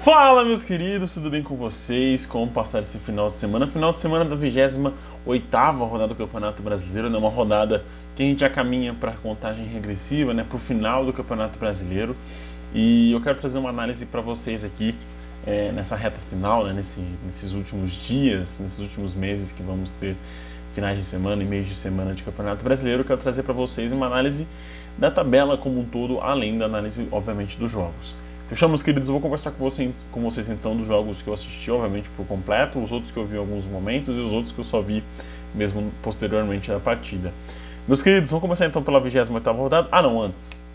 Fala, meus queridos, tudo bem com vocês? Como passar esse final de semana? Final de semana da 28ª rodada do Campeonato Brasileiro, né? Uma rodada que a gente já caminha para a contagem regressiva, né? Para o final do Campeonato Brasileiro. E eu quero trazer uma análise para vocês aqui nessa reta final, né? Nesses últimos dias, nesses últimos meses que vamos ter finais de semana e meios de semana de Campeonato Brasileiro. Eu quero trazer para vocês uma análise da tabela como um todo, além da análise, obviamente, dos jogos. Fechamos, queridos, eu vou conversar com vocês então dos jogos que eu assisti, obviamente, por completo, os outros que eu vi em alguns momentos e os outros que eu só vi mesmo posteriormente da partida. Meus queridos, vamos começar então pela 28ª rodada.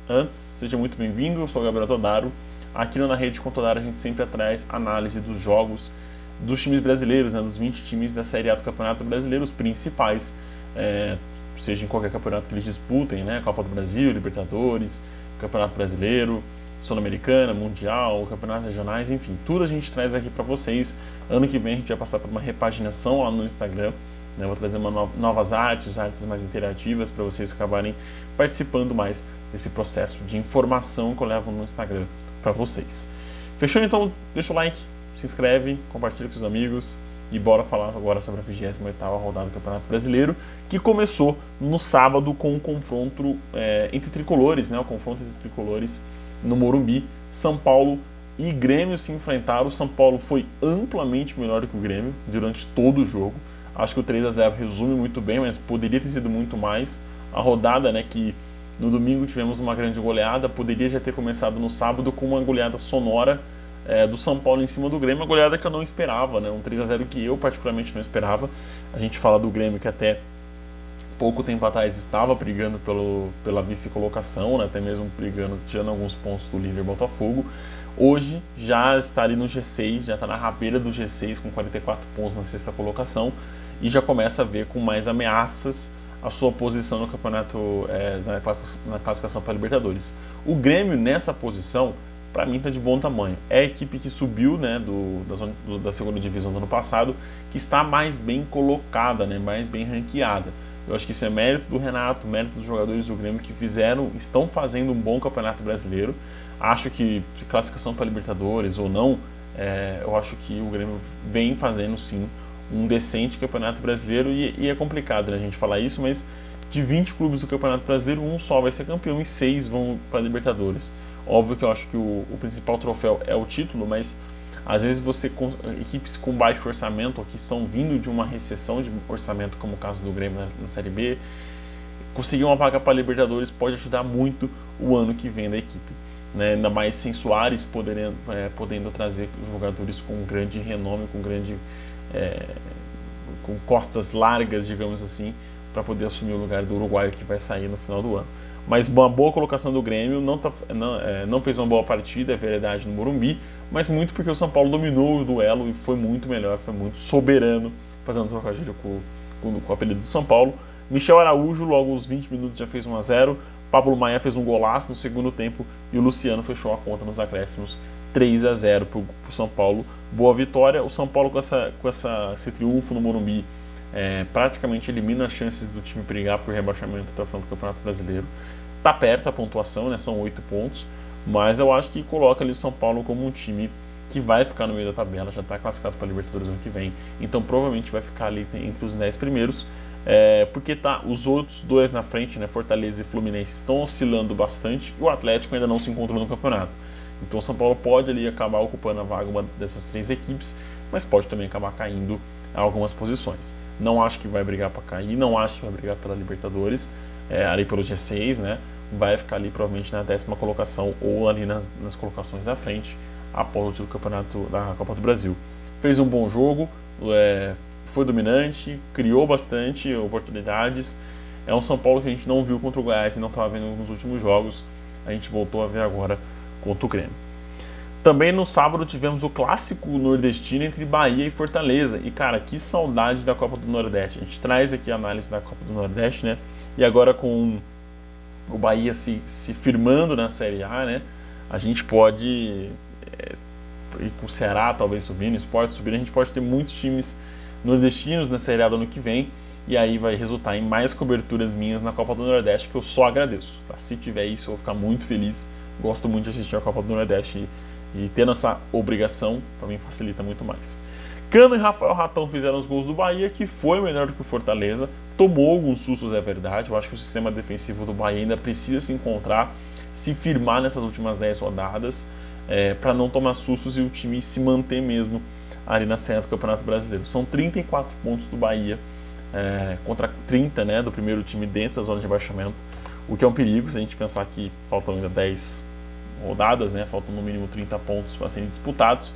Antes, seja muito bem-vindo, eu sou o Gabriel Todaro. Aqui na Rede com Todaro a gente sempre traz análise dos jogos dos times brasileiros, né, dos 20 times da Série A do Campeonato Brasileiro, os principais, seja em qualquer campeonato que eles disputem, né, Copa do Brasil, Libertadores, Campeonato Brasileiro, Sul-Americana, Mundial, campeonatos regionais, enfim, tudo a gente traz aqui para vocês. Ano que vem a gente vai passar por uma repaginação lá no Instagram, né? Vou trazer novas artes mais interativas para vocês acabarem participando mais desse processo de informação que eu levo no Instagram para vocês. Fechou? Então deixa o like, se inscreve, compartilha com os amigos e bora falar agora sobre a 28ª rodada do Campeonato Brasileiro, que começou no sábado com um confronto entre tricolores, né? O confronto entre tricolores no Morumbi. São Paulo e Grêmio se enfrentaram. O São Paulo foi amplamente melhor do que o Grêmio durante todo o jogo. Acho que o 3-0 resume muito bem, mas poderia ter sido muito mais. A rodada, né, que no domingo tivemos uma grande goleada, poderia já ter começado no sábado com uma goleada sonora do São Paulo em cima do Grêmio, uma goleada que eu não esperava, né, um 3-0 que eu particularmente não esperava. A gente fala do Grêmio que até pouco tempo atrás estava brigando pela vice-colocação, né, até mesmo brigando, tirando alguns pontos do líder Botafogo. Hoje já está ali no G6, já está na rabeira do G6 com 44 pontos na sexta colocação e já começa a ver com mais ameaças a sua posição no campeonato, na classificação para a Libertadores. O Grêmio nessa posição, para mim, está de bom tamanho. É a equipe que subiu, né, da segunda divisão do ano passado, que está mais bem colocada, né, mais bem ranqueada. Eu acho que isso é mérito do Renato, mérito dos jogadores do Grêmio que estão fazendo um bom Campeonato Brasileiro. Acho que classificação para Libertadores ou não, eu acho que o Grêmio vem fazendo sim um decente Campeonato Brasileiro e é complicado, né, a gente falar isso, mas de 20 clubes do Campeonato Brasileiro, um só vai ser campeão e 6 vão para Libertadores. Óbvio que eu acho que o principal troféu é o título, mas às vezes equipes com baixo orçamento ou que estão vindo de uma recessão de orçamento, como o caso do Grêmio na Série B, conseguir uma vaga para a Libertadores pode ajudar muito o ano que vem da equipe, né? Ainda mais sem Suárez podendo trazer jogadores com grande renome, com costas largas, digamos assim, para poder assumir o lugar do uruguaio que vai sair no final do ano. Mas uma boa colocação do Grêmio, não fez uma boa partida, é verdade, no Morumbi, mas muito porque o São Paulo dominou o duelo e foi muito melhor, foi muito soberano, fazendo trocadilho com o apelido do São Paulo. Michel Araújo, logo aos 20 minutos, já fez 1-0, Pablo Maia fez um golaço no segundo tempo e o Luciano fechou a conta nos acréscimos, 3-0 para o São Paulo. Boa vitória. O São Paulo com esse triunfo no Morumbi praticamente elimina as chances do time brigar por rebaixamento até o final do Campeonato Brasileiro. Tá perto a pontuação, né? São 8 pontos, mas eu acho que coloca ali o São Paulo como um time que vai ficar no meio da tabela, já está classificado para a Libertadores ano que vem, então provavelmente vai ficar ali entre os 10 primeiros, porque os outros dois na frente, né, Fortaleza e Fluminense, estão oscilando bastante e o Atlético ainda não se encontrou no campeonato. Então o São Paulo pode ali acabar ocupando a vaga uma dessas três equipes, mas pode também acabar caindo a algumas posições. Não acho que vai brigar para cair, não acho que vai brigar pela Libertadores, ali pelo G6, né? Vai ficar ali provavelmente na 10ª colocação ou ali nas colocações da frente após o título do campeonato da Copa do Brasil. Fez um bom jogo, foi dominante, criou bastante oportunidades. É um São Paulo que a gente não viu contra o Goiás e não estava vendo nos últimos jogos, a gente voltou a ver agora contra o Grêmio. Também no sábado tivemos o clássico nordestino entre Bahia e Fortaleza. E cara, que saudade da Copa do Nordeste. A gente traz aqui a análise da Copa do Nordeste, né? E agora com o Bahia se firmando na Série A, né? A gente pode ir com o Ceará talvez subindo, o Sport subindo. A gente pode ter muitos times nordestinos na Série A do ano que vem. E aí vai resultar em mais coberturas minhas na Copa do Nordeste, que eu só agradeço. Tá? Se tiver isso, eu vou ficar muito feliz. Gosto muito de assistir a Copa do Nordeste E tendo essa obrigação, para mim facilita muito mais. Cano e Rafael Ratão fizeram os gols do Bahia, que foi melhor do que o Fortaleza. Tomou alguns sustos, é verdade. Eu acho que o sistema defensivo do Bahia ainda precisa se encontrar, se firmar nessas últimas 10 rodadas, para não tomar sustos e o time se manter mesmo ali na cena do Campeonato Brasileiro. São 34 pontos do Bahia contra 30, né, do primeiro time dentro da zona de rebaixamento, o que é um perigo se a gente pensar que faltam ainda 10 rodadas, né, faltam no mínimo 30 pontos para serem disputados,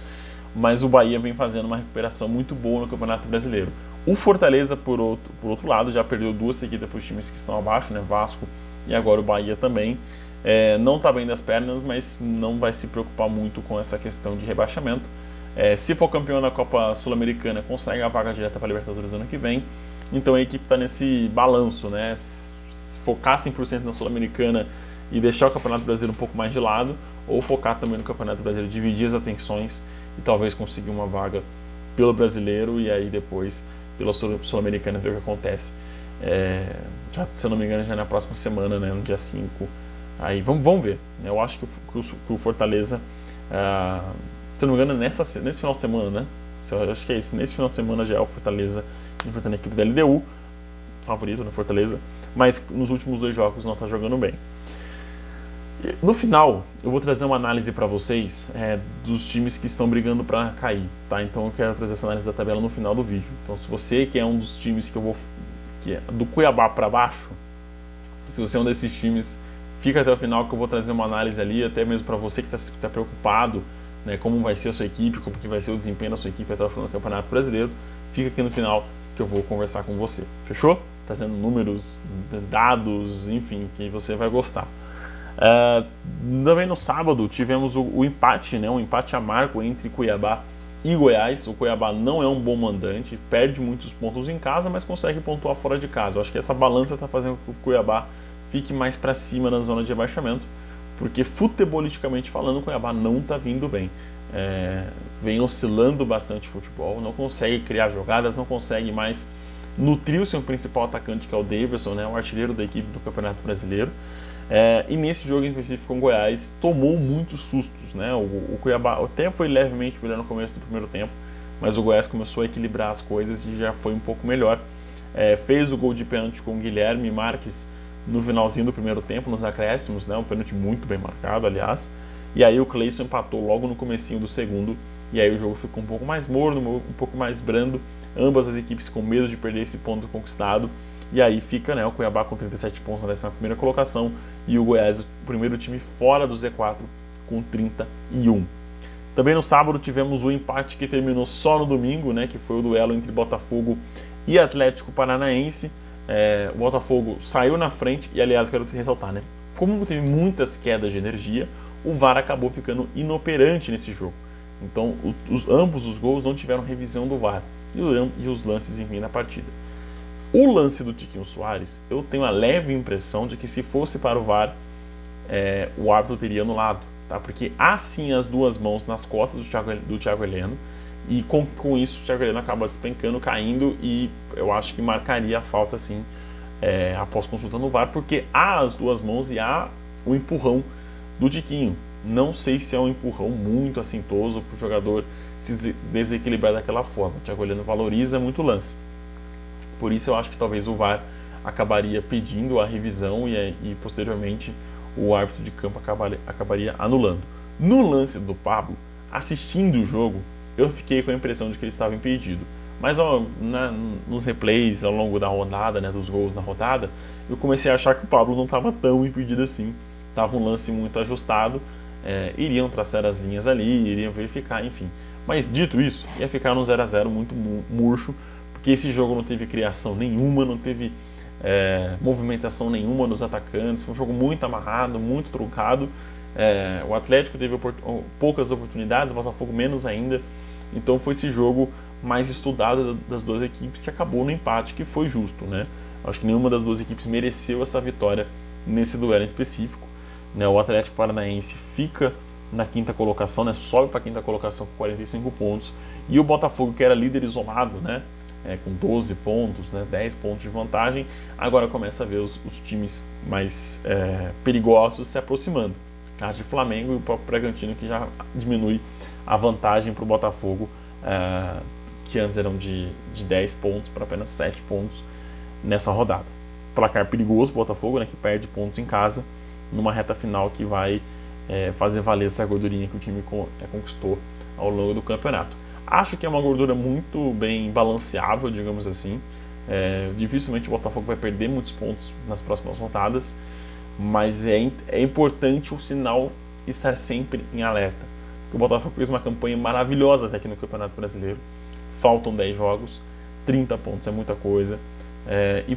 mas o Bahia vem fazendo uma recuperação muito boa no Campeonato Brasileiro. O Fortaleza, por outro lado, já perdeu 2 seguidas para os times que estão abaixo, né, Vasco e agora o Bahia também. Não está bem das pernas, mas não vai se preocupar muito com essa questão de rebaixamento. Se for campeão da Copa Sul-Americana, consegue a vaga direta para a Libertadores ano que vem. Então a equipe está nesse balanço, né? Se focar 100% na Sul-Americana e deixar o Campeonato Brasileiro um pouco mais de lado, ou focar também no Campeonato Brasileiro, dividir as atenções e talvez conseguir uma vaga pelo Brasileiro e aí depois pela Sul-Americana ver o que acontece. Já, se eu não me engano, já na próxima semana, né, no dia 5. Aí vamos ver. Eu acho que o Fortaleza, se eu não me engano, nesse final de semana, né? Eu acho que é isso. Nesse final de semana já é o Fortaleza enfrentando a equipe da LDU, favorito, né, Fortaleza. Mas nos últimos 2 jogos não está jogando bem. No final, eu vou trazer uma análise para vocês dos times que estão brigando para cair, tá? Então eu quero trazer essa análise da tabela no final do vídeo. Então se você que é um dos times que é do Cuiabá para baixo, se você é um desses times, fica até o final que eu vou trazer uma análise ali, até mesmo para você que está preocupado, né, como vai ser a sua equipe, como que vai ser o desempenho da sua equipe até o final do Campeonato Brasileiro. Fica aqui no final que eu vou conversar com você, fechou? Trazendo números, dados, enfim, que você vai gostar. Também no sábado tivemos o empate, né, um empate amargo entre Cuiabá e Goiás. O Cuiabá não é um bom mandante, perde muitos pontos em casa, mas consegue pontuar fora de casa. Eu acho que essa balança está fazendo com que o Cuiabá fique mais para cima na zona de rebaixamento, porque futebolisticamente falando, o Cuiabá não está vindo bem. Vem oscilando bastante futebol, não consegue criar jogadas, não consegue mais nutrir o seu principal atacante, que é o Davidson, né, o artilheiro da equipe do Campeonato Brasileiro. E nesse jogo em específico com o Goiás, tomou muitos sustos, né? O Cuiabá até foi levemente melhor no começo do primeiro tempo, mas o Goiás começou a equilibrar as coisas e já foi um pouco melhor. Fez o gol de pênalti com o Guilherme Marques no finalzinho do primeiro tempo, nos acréscimos, né? Um pênalti muito bem marcado, aliás. E aí o Cleison empatou logo no comecinho do segundo, e aí o jogo ficou um pouco mais morno, um pouco mais brando, ambas as equipes com medo de perder esse ponto conquistado. E aí fica, né, o Cuiabá com 37 pontos na 11ª colocação e o Goiás, o primeiro time fora do Z4, com 31. Também no sábado tivemos o empate que terminou só no domingo, né, que foi o duelo entre Botafogo e Atlético Paranaense. O Botafogo saiu na frente e, aliás, quero ressaltar, né, como teve muitas quedas de energia, o VAR acabou ficando inoperante nesse jogo. Então, ambos os gols não tiveram revisão do VAR e os lances, enfim, na partida. O lance do Tiquinho Soares, eu tenho a leve impressão de que se fosse para o VAR, o árbitro teria anulado, tá? Porque há sim as 2 mãos nas costas do Thiago Heleno, e com isso o Thiago Heleno acaba despencando, caindo, e eu acho que marcaria a falta sim, após consulta no VAR, porque há as 2 mãos e há o empurrão do Tiquinho. Não sei se é um empurrão muito assintoso para o jogador se desequilibrar daquela forma. O Thiago Heleno valoriza muito o lance. Por isso eu acho que talvez o VAR acabaria pedindo a revisão e posteriormente o árbitro de campo acabaria anulando. No lance do Pablo, assistindo o jogo, eu fiquei com a impressão de que ele estava impedido. Mas nos replays ao longo da rodada, né, dos gols na rodada, eu comecei a achar que o Pablo não estava tão impedido assim. Estava um lance muito ajustado, iriam traçar as linhas ali, iriam verificar, enfim. Mas dito isso, ia ficar no 0-0 muito murcho, porque esse jogo não teve criação nenhuma, não teve movimentação nenhuma dos atacantes, foi um jogo muito amarrado, muito truncado. O Atlético teve poucas oportunidades, o Botafogo menos ainda, então foi esse jogo mais estudado das 2 equipes que acabou no empate, que foi justo, né? Acho que nenhuma das 2 equipes mereceu essa vitória nesse duelo em específico, né? O Atlético Paranaense fica na 5ª colocação, né? Sobe para a 5ª colocação com 45 pontos, e o Botafogo, que era líder isolado, né? Com 12 pontos, né, 10 pontos de vantagem, agora começa a ver os times mais perigosos se aproximando. caso de Flamengo, e o próprio Bragantino, que já diminui a vantagem para o Botafogo, que antes eram de 10 pontos para apenas 7 pontos nessa rodada. Placar perigoso, Botafogo, né, que perde pontos em casa, numa reta final que vai fazer valer essa gordurinha que o time conquistou ao longo do campeonato. Acho que é uma gordura muito bem balanceável, digamos assim. Dificilmente o Botafogo vai perder muitos pontos nas próximas rodadas, mas é importante o sinal estar sempre em alerta. O Botafogo fez uma campanha maravilhosa até aqui no Campeonato Brasileiro. Faltam 10 jogos, 30 pontos é muita coisa, e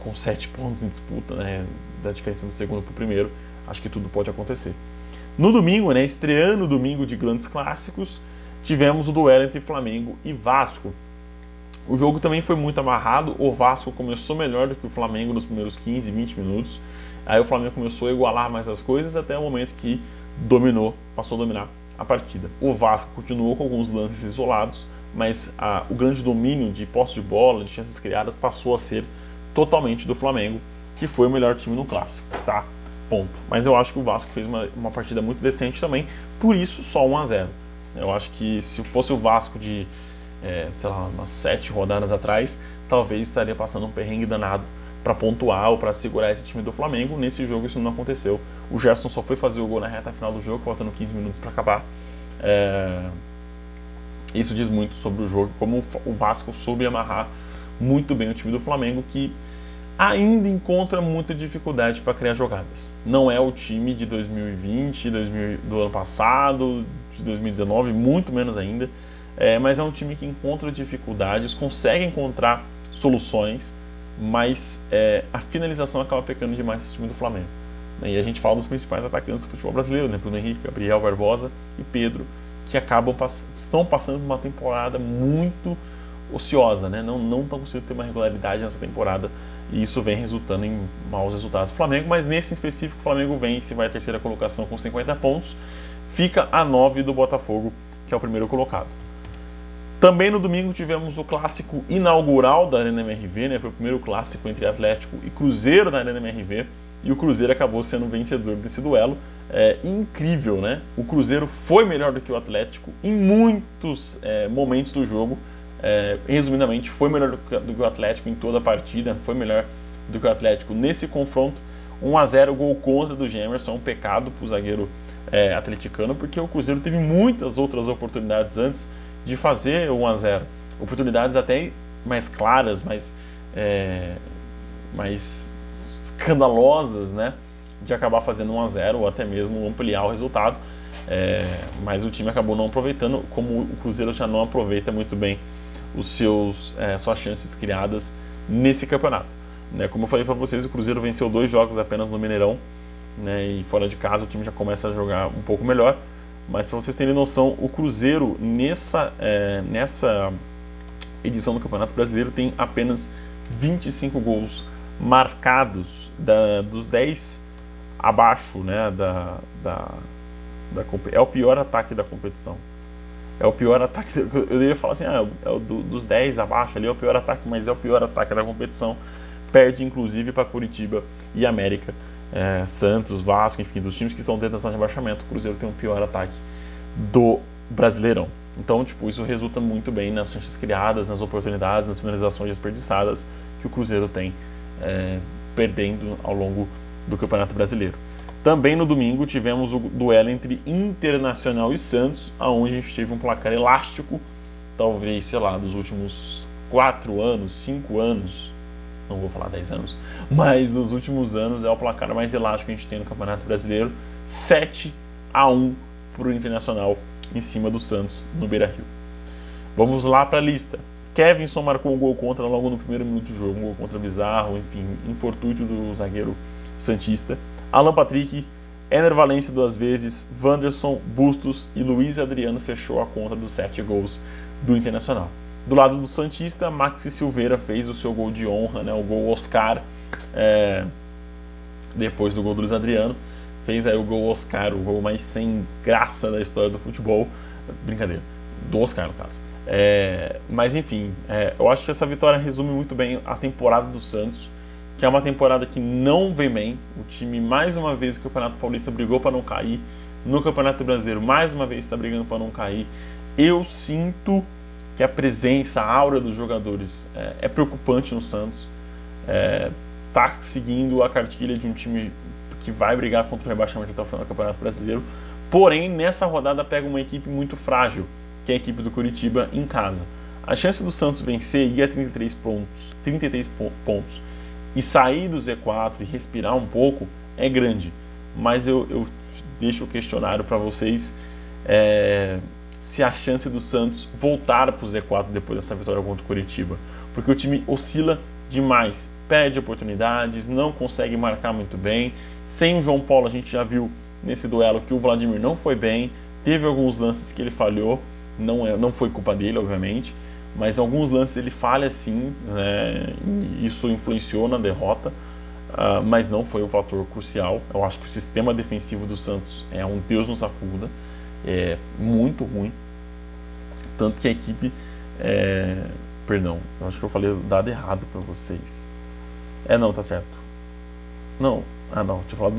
com 7 pontos em disputa, né, da diferença do segundo para o primeiro, acho que tudo pode acontecer. No domingo, né, estreando o domingo de grandes clássicos, tivemos o duelo entre Flamengo e Vasco. O jogo também foi muito amarrado, o Vasco começou melhor do que o Flamengo nos primeiros 15, 20 minutos, aí o Flamengo começou a igualar mais as coisas até o momento que passou a dominar a partida. O Vasco continuou com alguns lances isolados, mas o grande domínio de posse de bola, de chances criadas, passou a ser totalmente do Flamengo, que foi o melhor time no clássico, tá? Ponto. Mas eu acho que o Vasco fez uma partida muito decente também, por isso só 1-0. Eu acho que se fosse o Vasco de, sei lá, umas 7 rodadas atrás, talvez estaria passando um perrengue danado para pontuar ou para segurar esse time do Flamengo. Nesse jogo isso não aconteceu. O Gerson só foi fazer o gol na reta final do jogo, faltando 15 minutos para acabar. Isso diz muito sobre o jogo, como o Vasco soube amarrar muito bem o time do Flamengo, que ainda encontra muita dificuldade para criar jogadas. Não é o time de 2020, do ano passado, de 2019, muito menos ainda, mas é um time que encontra dificuldades, consegue encontrar soluções, mas a finalização acaba pecando demais esse time do Flamengo. E a gente fala dos principais atacantes do futebol brasileiro, né? Bruno Henrique, Gabriel Barbosa e Pedro, que estão passando por uma temporada muito ociosa, né? Não estão conseguindo ter uma regularidade nessa temporada, e isso vem resultando em maus resultados do Flamengo, mas nesse específico o Flamengo vence, vai à terceira colocação com 50 pontos, fica a 9 do Botafogo, que é o primeiro colocado. Também no domingo tivemos o clássico inaugural da Arena MRV, né? Foi o primeiro clássico entre Atlético e Cruzeiro na Arena MRV, e o Cruzeiro acabou sendo vencedor desse duelo. Incrível, né? O Cruzeiro foi melhor do que o Atlético em muitos momentos do jogo. Resumidamente, foi melhor do que o Atlético em toda a partida, foi melhor do que o Atlético nesse confronto. 1-0, gol contra do Gemerson, um pecado para o zagueiro atleticano, porque o Cruzeiro teve muitas outras oportunidades antes de fazer o 1-0. Oportunidades até mais claras, mais escandalosas, né, de acabar fazendo 1-0 ou até mesmo ampliar o resultado, mas o time acabou não aproveitando, como o Cruzeiro já não aproveita muito bem suas chances criadas nesse campeonato, né? Como eu falei para vocês, o Cruzeiro venceu 2 jogos apenas no Mineirão, né, e fora de casa o time já começa a jogar um pouco melhor, mas para vocês terem noção, o Cruzeiro nessa edição do Campeonato Brasileiro tem apenas 25 gols marcados, dos 10 abaixo, né, é o pior ataque da competição. É o pior ataque, eu ia falar assim, dos 10 abaixo ali é o pior ataque, mas é o pior ataque da competição. Perde inclusive para Curitiba e América, Santos, Vasco, enfim, dos times que estão dentro da zona de rebaixamento, o Cruzeiro tem o pior ataque do Brasileirão. Então, isso resulta muito bem nas chances criadas, nas oportunidades, nas finalizações desperdiçadas que o Cruzeiro tem perdendo ao longo do Campeonato Brasileiro. Também no domingo tivemos o duelo entre Internacional e Santos, onde a gente teve um placar elástico, talvez, sei lá, dos últimos 4 anos, 5 anos, não vou falar 10 anos, mas nos últimos anos é o placar mais elástico que a gente tem no Campeonato Brasileiro, 7-1 para o Internacional em cima do Santos no Beira-Rio. Vamos lá para a lista. Kevinson marcou um gol contra logo no primeiro minuto do jogo, um gol contra bizarro, enfim, infortúnio do zagueiro santista. Alan Patrick, Ener Valencia 2 vezes, Wanderson, Bustos e Luiz Adriano fechou a conta dos 7 gols do Internacional. Do lado do santista, Maxi Silveira fez o seu gol de honra, né, o gol Oscar, depois do gol do Luiz Adriano. Fez aí o gol Oscar, o gol mais sem graça da história do futebol. Brincadeira, do Oscar no caso. Mas enfim, eu acho que essa vitória resume muito bem a temporada do Santos, que é uma temporada que não vem bem. O time, mais uma vez, o Campeonato Paulista brigou para não cair. No Campeonato Brasileiro, mais uma vez, está brigando para não cair. Eu sinto que a presença, a aura dos jogadores é preocupante no Santos. Tá seguindo a cartilha de um time que vai brigar contra o rebaixamento até o final do Campeonato Brasileiro. Porém, nessa rodada pega uma equipe muito frágil, que é a equipe do Coritiba em casa. A chance do Santos vencer e ir a 33 pontos e sair do Z4 e respirar um pouco é grande. Mas eu deixo o questionário para vocês se a chance do Santos voltar para o Z4 depois dessa vitória contra o Coritiba. Porque o time oscila demais, perde oportunidades, não consegue marcar muito bem. Sem o João Paulo, a gente já viu nesse duelo que o Vladimir não foi bem, teve alguns lances que ele falhou, não foi culpa dele, obviamente, mas em alguns lances ele falha sim, né? Isso influenciou na derrota, mas não foi o fator crucial. Eu acho que o sistema defensivo do Santos é um Deus nos acuda, é muito ruim, tanto que a equipe... Perdão, eu acho que eu falei o dado errado para vocês. Não, tá certo. Não, tinha falado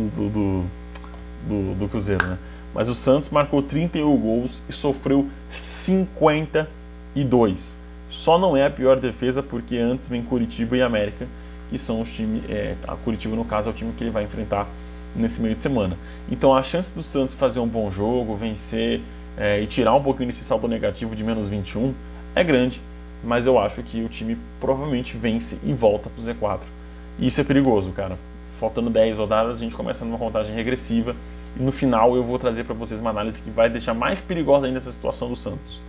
do Cruzeiro, né? Mas o Santos marcou 31 gols e sofreu 52. Só não é a pior defesa porque antes vem Coritiba e América, que são os times... a Coritiba, no caso, é o time que ele vai enfrentar nesse meio de semana. Então a chance do Santos fazer um bom jogo, vencer e tirar um pouquinho desse saldo negativo de menos 21 é grande. Mas eu acho que o time provavelmente vence e volta pro Z4. E isso é perigoso, cara. Faltando 10 rodadas, a gente começa numa contagem regressiva. E no final eu vou trazer para vocês uma análise que vai deixar mais perigosa ainda essa situação do Santos.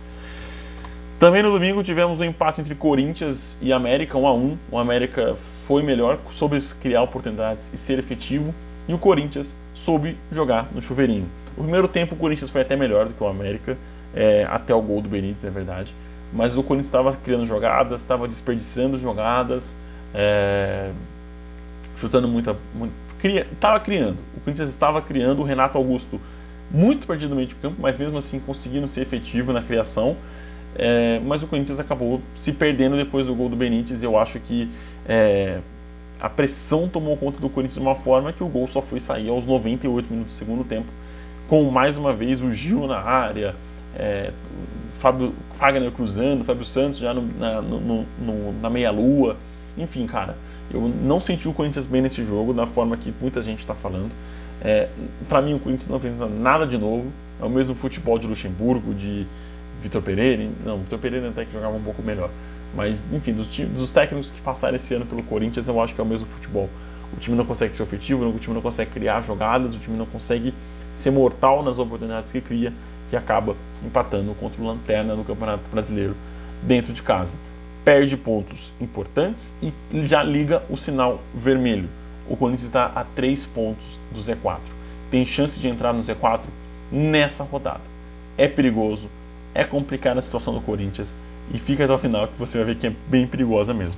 Também no domingo tivemos um empate entre Corinthians e América, 1-1. O América foi melhor, soube criar oportunidades e ser efetivo. E o Corinthians soube jogar no chuveirinho. O primeiro tempo o Corinthians foi até melhor do que o América, até o gol do Benítez, é verdade. Mas o Corinthians estava criando jogadas, estava desperdiçando jogadas, chutando estava criando. O Corinthians estava criando, o Renato Augusto muito perdido no meio de campo, mas mesmo assim conseguindo ser efetivo na criação. Mas o Corinthians acabou se perdendo depois do gol do Benítez. Eu acho que a pressão tomou conta do Corinthians de uma forma que o gol só foi sair aos 98 minutos do segundo tempo, com mais uma vez o Gil na área, Fagner cruzando, Fábio Santos já na meia-lua. Enfim, cara, eu não senti o Corinthians bem nesse jogo, da forma que muita gente está falando. Para mim, o Corinthians não apresenta nada de novo. É o mesmo futebol de Luxemburgo, de Vitor Pereira. Não, Vitor Pereira até que jogava um pouco melhor. Mas, enfim, dos técnicos que passaram esse ano pelo Corinthians, eu acho que é o mesmo futebol. O time não consegue ser ofetivo, o time não consegue criar jogadas, o time não consegue ser mortal nas oportunidades que cria, que acaba empatando contra o Lanterna no Campeonato Brasileiro dentro de casa. Perde pontos importantes e já liga o sinal vermelho. O Corinthians está a 3 pontos do Z4. Tem chance de entrar no Z4 nessa rodada. É perigoso, é complicada a situação do Corinthians e fica até o final que você vai ver que é bem perigosa mesmo.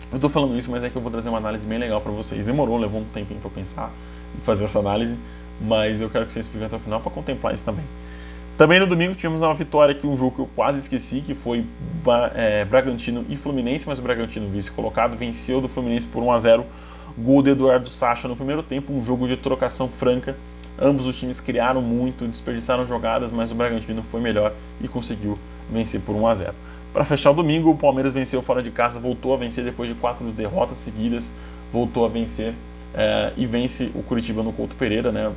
Eu estou falando isso, mas é que eu vou trazer uma análise bem legal para vocês. Levou um tempinho para pensar e fazer essa análise, mas eu quero que vocês fiquem até o final para contemplar isso também. Também no domingo tivemos uma vitória aqui, um jogo que eu quase esqueci, que foi Bragantino e Fluminense, mas o Bragantino, vice-colocado, venceu do Fluminense por 1-0, gol de Eduardo Sacha no primeiro tempo, um jogo de trocação franca. Ambos os times criaram muito, desperdiçaram jogadas, mas o Bragantino foi melhor e conseguiu vencer por 1-0. Para fechar o domingo, o Palmeiras venceu fora de casa, voltou a vencer depois de 4 derrotas seguidas, voltou a vencer e vence o Curitiba no Couto Pereira, né?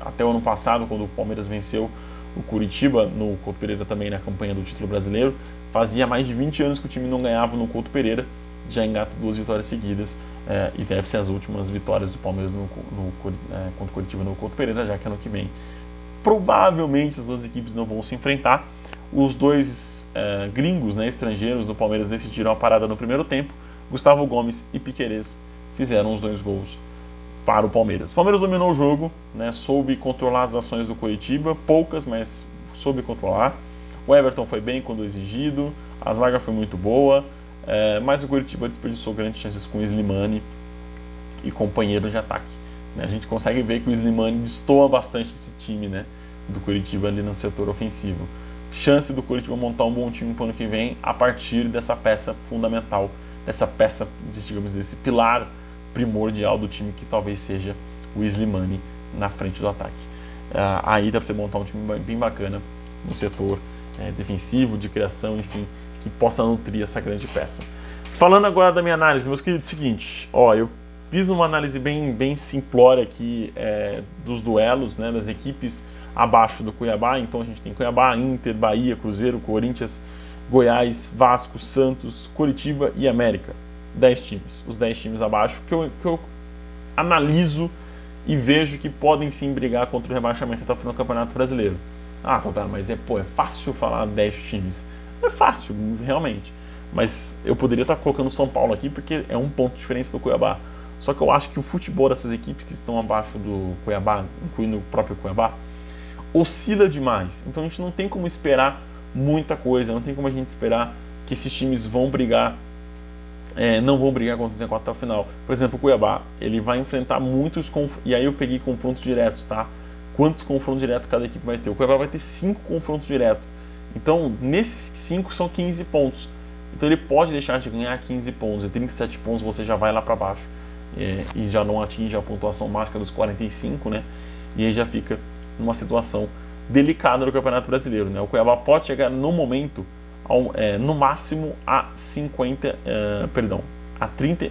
Até o ano passado, quando o Palmeiras venceu o Curitiba no Couto Pereira também na campanha do título brasileiro, fazia mais de 20 anos que o time não ganhava no Couto Pereira, já engata 2 vitórias seguidas e deve ser as últimas vitórias do Palmeiras contra o Curitiba no Couto Pereira, já que ano que vem provavelmente as duas equipes não vão se enfrentar. Os dois gringos, né, estrangeiros do Palmeiras decidiram a parada no primeiro tempo. Gustavo Gomes e Piquerez fizeram os 2 gols para o Palmeiras. O Palmeiras dominou o jogo, né, soube controlar as ações do Coritiba, poucas, mas soube controlar. O Everton foi bem quando exigido, a zaga foi muito boa, mas o Coritiba desperdiçou grandes chances com o Slimani e companheiro de ataque. A gente consegue ver que o Slimani destoa bastante esse time, né, do Coritiba ali no setor ofensivo. Chance do Coritiba montar um bom time para o ano que vem a partir dessa peça fundamental, dessa peça, digamos, desse pilar primordial do time, que talvez seja o Slimani na frente do ataque. Aí dá para você montar um time bem bacana no setor defensivo, de criação, enfim, que possa nutrir essa grande peça. Falando agora da minha análise, meus queridos, seguinte, eu fiz uma análise bem simplória aqui dos duelos, né, das equipes abaixo do Cuiabá. Então a gente tem Cuiabá, Inter, Bahia, Cruzeiro, Corinthians, Goiás, Vasco, Santos, Coritiba e América. 10 times, os 10 times abaixo que eu analiso e vejo que podem sim brigar contra o rebaixamento até o final do Campeonato Brasileiro. Mas é fácil falar 10 times. É fácil, realmente. Mas eu poderia estar colocando o São Paulo aqui porque é um ponto de diferença do Cuiabá. Só que eu acho que o futebol dessas equipes que estão abaixo do Cuiabá, incluindo o próprio Cuiabá, oscila demais. Então a gente não tem como esperar muita coisa, não tem como a gente esperar que esses times vão brigar, não vão brigar contra o Z4 até o final. Por exemplo, o Cuiabá, ele vai enfrentar muitos e aí eu peguei confrontos diretos, tá? Quantos confrontos diretos cada equipe vai ter? O Cuiabá vai ter 5 confrontos diretos. Então, nesses 5 são 15 pontos. Então ele pode deixar de ganhar 15 pontos. E 37 pontos você já vai lá para baixo. E já não atinge a pontuação mágica dos 45, né? E aí já fica numa situação delicada no Campeonato Brasileiro, né? O Cuiabá pode chegar no momento no máximo a 30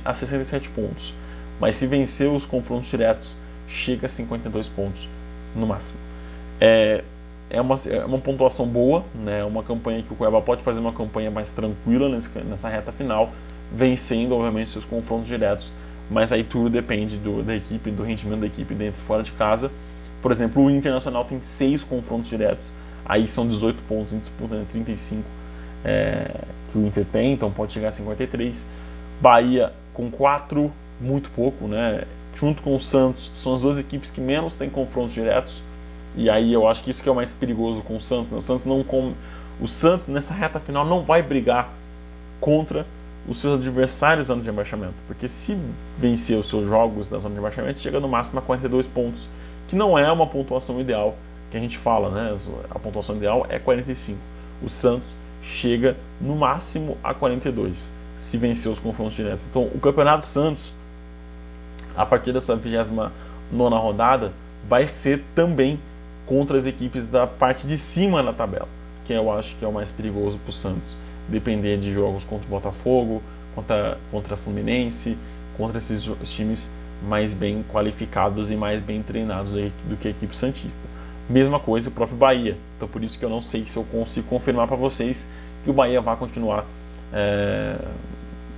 a 67 pontos. Mas se vencer os confrontos diretos, chega a 52 pontos no máximo. É uma pontuação boa, né? Uma campanha que o Cuiabá pode fazer uma campanha mais tranquila nessa reta final, vencendo, obviamente, seus confrontos diretos. Mas aí tudo depende da equipe, do rendimento da equipe dentro e fora de casa. Por exemplo, o Internacional tem 6 confrontos diretos, aí são 18 pontos em disputa, né? 35 que o Inter tem, então pode chegar a 53. Bahia com 4, muito pouco, né? Junto com o Santos, são as duas equipes que menos têm confrontos diretos. E aí eu acho que isso que é o mais perigoso com o Santos, né? O Santos nessa reta final não vai brigar contra os seus adversários na zona de rebaixamento, porque se vencer os seus jogos da zona de rebaixamento, chega no máximo a 42 pontos, que não é uma pontuação ideal que a gente fala, né? A pontuação ideal é 45. O Santos chega no máximo a 42 se vencer os confrontos diretos. Então o Campeonato Santos, a partir dessa 29ª rodada, vai ser também contra as equipes da parte de cima da tabela, que eu acho que é o mais perigoso para o Santos, depender de jogos contra o Botafogo, contra a Fluminense, contra esses times mais bem qualificados e mais bem treinados do que a equipe santista. Mesma coisa o próprio Bahia. Então por isso que eu não sei se eu consigo confirmar para vocês que o Bahia vai continuar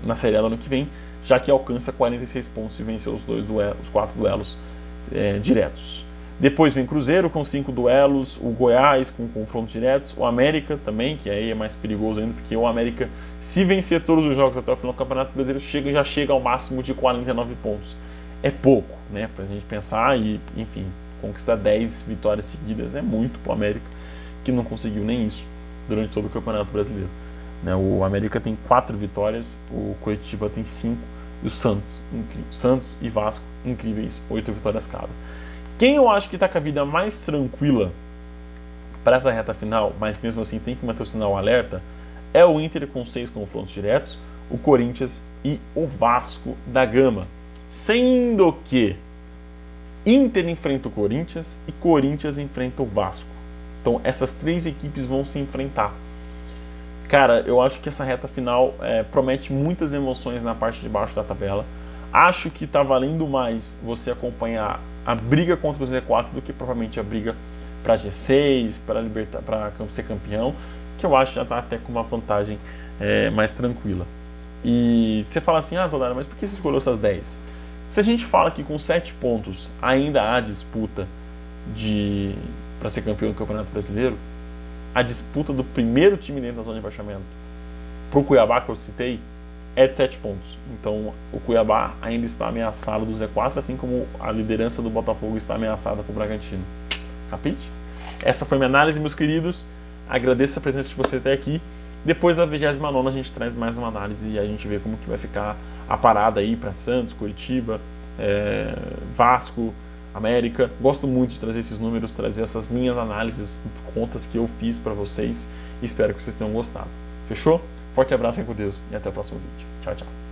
na Série A do ano que vem, já que alcança 46 pontos e vencer os 4 duelos diretos. Depois vem Cruzeiro com 5 duelos, o Goiás com confrontos diretos, o América também, que aí é mais perigoso ainda, porque o América, se vencer todos os jogos até o final do Campeonato Brasileiro, já chega ao máximo de 49 pontos. É pouco, né, pra gente pensar e, enfim, conquistar 10 vitórias seguidas é muito pro América, que não conseguiu nem isso durante todo o Campeonato Brasileiro. Né, o América tem 4 vitórias, o Coritiba tem 5, e o Santos e Vasco, incríveis, 8 vitórias cada. Quem eu acho que está com a vida mais tranquila para essa reta final, mas mesmo assim tem que manter o sinal alerta, é o Inter com 6 confrontos diretos, o Corinthians e o Vasco da Gama. Sendo que Inter enfrenta o Corinthians e Corinthians enfrenta o Vasco. Então essas 3 equipes vão se enfrentar. Cara, eu acho que essa reta final promete muitas emoções na parte de baixo da tabela. Acho que está valendo mais você acompanhar a briga contra o Z4 do que provavelmente a briga para G6, para ser campeão, que eu acho que já está até com uma vantagem mais tranquila. E você fala assim, Todara, mas por que você escolheu essas 10? Se a gente fala que com 7 pontos ainda há disputa para ser campeão do Campeonato Brasileiro, a disputa do primeiro time dentro da zona de rebaixamento para o Cuiabá, que eu citei, é de 7 pontos. Então o Cuiabá ainda está ameaçado do Z4, assim como a liderança do Botafogo está ameaçada para o Bragantino. Capite? Essa foi minha análise, meus queridos. Agradeço a presença de você até aqui. Depois da 29ª a gente traz mais uma análise e a gente vê como que vai ficar a parada aí para Santos, Coritiba, Vasco, América. Gosto muito de trazer esses números, trazer essas minhas análises, contas que eu fiz para vocês. Espero que vocês tenham gostado. Fechou? Forte abraço, com Deus e até o próximo vídeo. Tchau, tchau.